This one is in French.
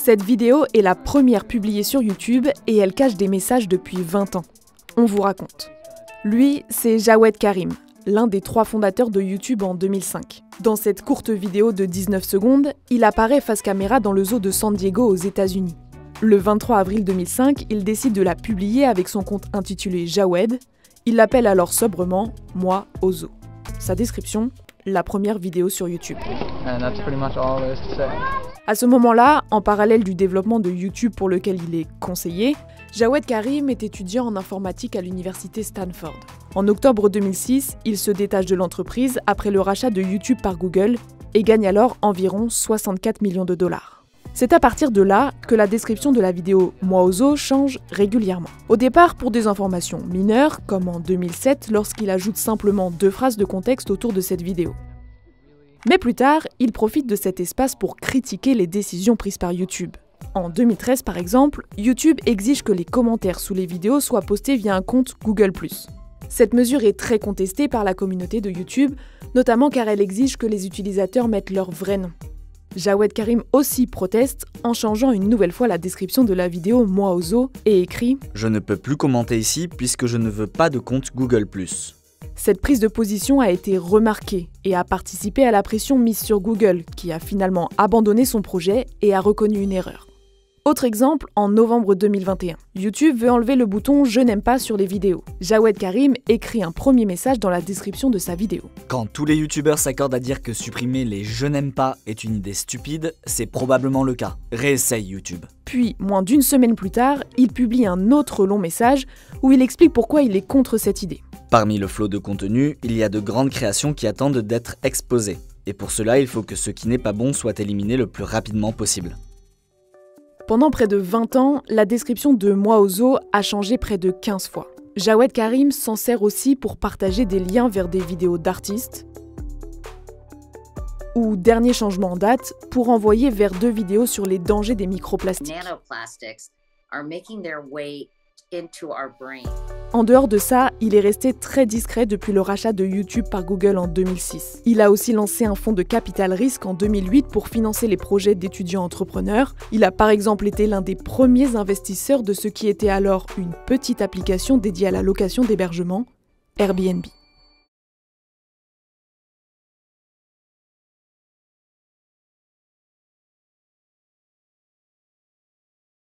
Cette vidéo est la première publiée sur YouTube et elle cache des messages depuis 20 ans. On vous raconte. Lui, c'est Jawed Karim, l'un des 3 fondateurs de YouTube en 2005. Dans cette courte vidéo de 19 secondes, il apparaît face caméra dans le zoo de San Diego aux États-Unis. Le 23 avril 2005, il décide de la publier avec son compte intitulé Jawed. Il l'appelle alors sobrement « Moi au zoo ». Sa description, la première vidéo sur YouTube. À ce moment-là, en parallèle du développement de YouTube pour lequel il est conseiller, Jawed Karim est étudiant en informatique à l'université Stanford. En octobre 2006, il se détache de l'entreprise après le rachat de YouTube par Google et gagne alors environ 64 millions de dollars. C'est à partir de là que la description de la vidéo « Moi au zoo » change régulièrement. Au départ pour des informations mineures, comme en 2007 lorsqu'il ajoute simplement 2 phrases de contexte autour de cette vidéo. Mais plus tard, il profite de cet espace pour critiquer les décisions prises par YouTube. En 2013 par exemple, YouTube exige que les commentaires sous les vidéos soient postés via un compte Google+. Cette mesure est très contestée par la communauté de YouTube, notamment car elle exige que les utilisateurs mettent leur vrai nom. Jawed Karim aussi proteste en changeant une nouvelle fois la description de la vidéo « Moi au zoo » et écrit « Je ne peux plus commenter ici puisque je ne veux pas de compte Google+. » Cette prise de position a été remarquée et a participé à la pression mise sur Google, qui a finalement abandonné son projet et a reconnu une erreur. Autre exemple, en novembre 2021, YouTube veut enlever le bouton « Je n'aime pas » sur les vidéos. Jawed Karim écrit un premier message dans la description de sa vidéo. Quand tous les youtubeurs s'accordent à dire que supprimer les « je n'aime pas » est une idée stupide, c'est probablement le cas. Réessaye YouTube. Puis, moins d'une semaine plus tard, il publie un autre long message où il explique pourquoi il est contre cette idée. Parmi le flot de contenu, il y a de grandes créations qui attendent d'être exposées. Et pour cela, il faut que ce qui n'est pas bon soit éliminé le plus rapidement possible. Pendant près de 20 ans, la description de « Moi au zoo » a changé près de 15 fois. Jawed Karim s'en sert aussi pour partager des liens vers des vidéos d'artistes ou, dernier changement en date, pour envoyer vers 2 vidéos sur les dangers des microplastiques. En dehors de ça, il est resté très discret depuis le rachat de YouTube par Google en 2006. Il a aussi lancé un fonds de capital risque en 2008 pour financer les projets d'étudiants entrepreneurs. Il a par exemple été l'un des premiers investisseurs de ce qui était alors une petite application dédiée à la location d'hébergement, Airbnb.